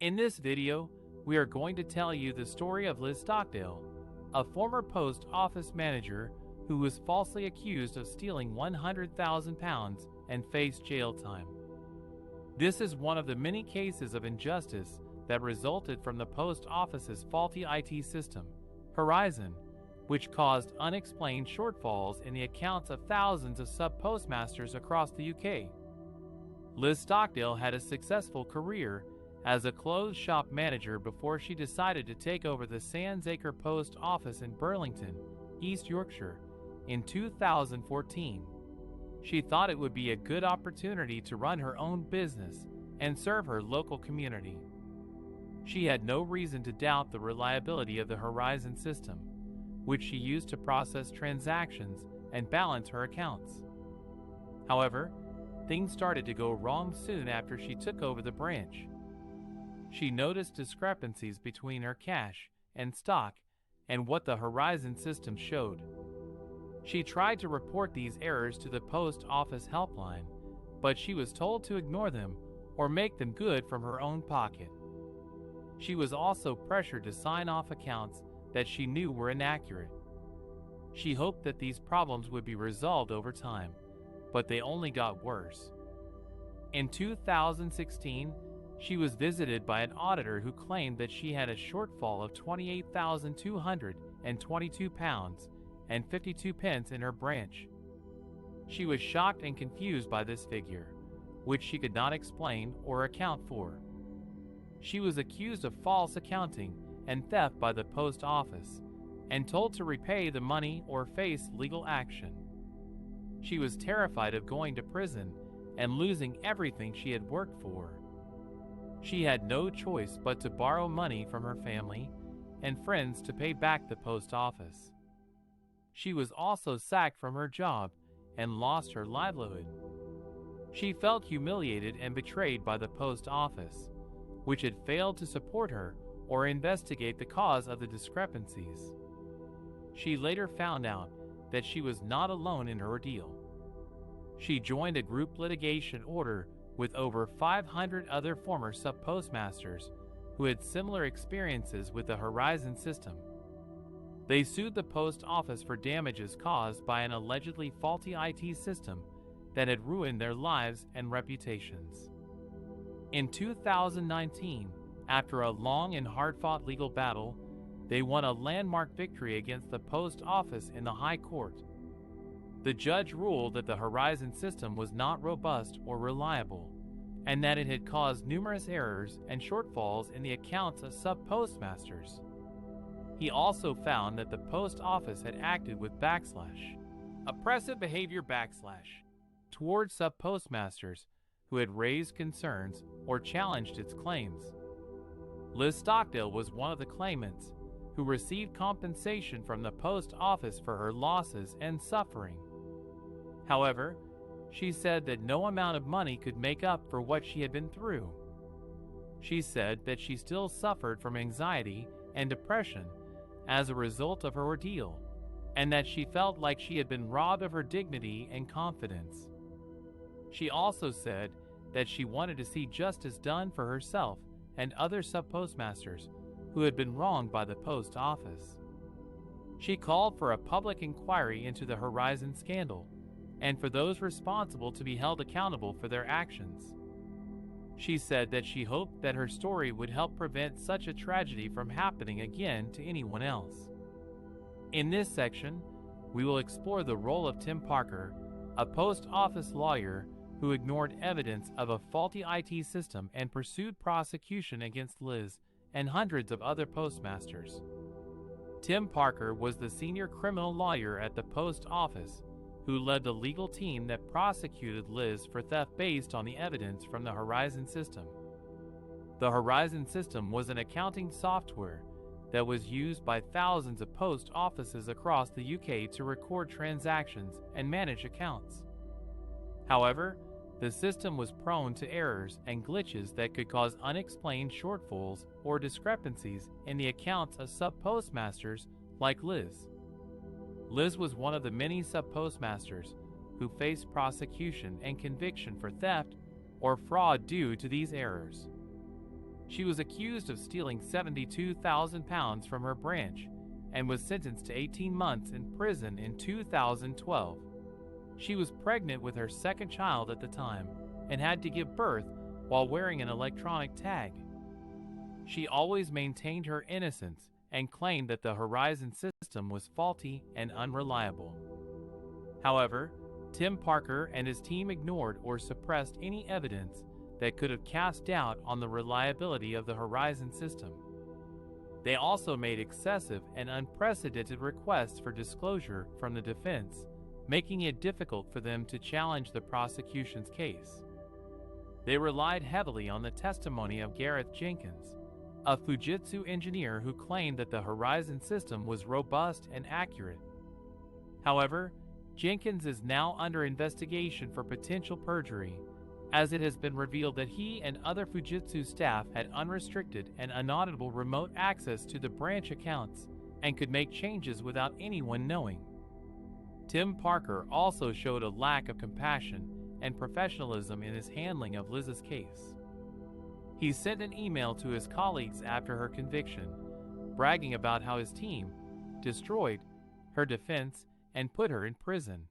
In this video, we are going to tell you the story of Liz Stockdale, a former post office manager who was falsely accused of stealing £100,000 and faced jail time. This is one of the many cases of injustice that resulted from the post office's faulty IT system, Horizon, which caused unexplained shortfalls in the accounts of thousands of sub-postmasters across the UK. Liz Stockdale had a successful career as a clothes shop manager before she decided to take over the Sandsacre Post Office in Burlington, East Yorkshire, in 2014. She thought it would be a good opportunity to run her own business and serve her local community. She had no reason to doubt the reliability of the Horizon system, which she used to process transactions and balance her accounts. However, things started to go wrong soon after she took over the branch. She noticed discrepancies between her cash and stock and what the Horizon system showed. She tried to report these errors to the post office helpline, but she was told to ignore them or make them good from her own pocket. She was also pressured to sign off accounts that she knew were inaccurate. She hoped that these problems would be resolved over time, but they only got worse. In 2016, she was visited by an auditor who claimed that she had a shortfall of £28,222 and 52 pence in her branch. She was shocked and confused by this figure, which she could not explain or account for. She was accused of false accounting and theft by the post office, and told to repay the money or face legal action. She was terrified of going to prison and losing everything she had worked for. She had no choice but to borrow money from her family and friends to pay back the post office. She was also sacked from her job and lost her livelihood. She felt humiliated and betrayed by the post office, which had failed to support her or investigate the cause of the discrepancies. She later found out that she was not alone in her ordeal. She joined a group litigation order with over 500 other former sub-postmasters who had similar experiences with the Horizon system. They sued the post office for damages caused by an allegedly faulty IT system that had ruined their lives and reputations. In 2019, after a long and hard-fought legal battle, they won a landmark victory against the post office in the High Court. The judge ruled that the Horizon system was not robust or reliable, and that it had caused numerous errors and shortfalls in the accounts of sub-postmasters. He also found that the post office had acted with oppressive behavior towards sub-postmasters who had raised concerns or challenged its claims. Liz Stockdale was one of the claimants who received compensation from the post office for her losses and suffering. However, she said that no amount of money could make up for what she had been through. She said that she still suffered from anxiety and depression as a result of her ordeal, and that she felt like she had been robbed of her dignity and confidence. She also said that she wanted to see justice done for herself and other sub-postmasters who had been wronged by the post office. She called for a public inquiry into the Horizon scandal and for those responsible to be held accountable for their actions. She said that she hoped that her story would help prevent such a tragedy from happening again to anyone else. In this section, we will explore the role of Tim Parker, a post office lawyer who ignored evidence of a faulty IT system and pursued prosecution against Liz and hundreds of other postmasters. Tim Parker was the senior criminal lawyer at the post office who led the legal team that prosecuted Liz for theft based on the evidence from the Horizon system. The Horizon system was an accounting software that was used by thousands of post offices across the UK to record transactions and manage accounts. However, the system was prone to errors and glitches that could cause unexplained shortfalls or discrepancies in the accounts of sub-postmasters like Liz. Liz was one of the many sub-postmasters who faced prosecution and conviction for theft or fraud due to these errors. She was accused of stealing £72,000 from her branch and was sentenced to 18 months in prison in 2012. She was pregnant with her second child at the time and had to give birth while wearing an electronic tag. She always maintained her innocence and claimed that the Horizon system was faulty and unreliable. However, Tim Parker and his team ignored or suppressed any evidence that could have cast doubt on the reliability of the Horizon system. They also made excessive and unprecedented requests for disclosure from the defense, making it difficult for them to challenge the prosecution's case. They relied heavily on the testimony of Gareth Jenkins, a Fujitsu engineer who claimed that the Horizon system was robust and accurate. However, Jenkins is now under investigation for potential perjury, as it has been revealed that he and other Fujitsu staff had unrestricted and unauditable remote access to the branch accounts and could make changes without anyone knowing. Tim Parker also showed a lack of compassion and professionalism in his handling of Liz's case. He sent an email to his colleagues after her conviction, bragging about how his team destroyed her defense and put her in prison.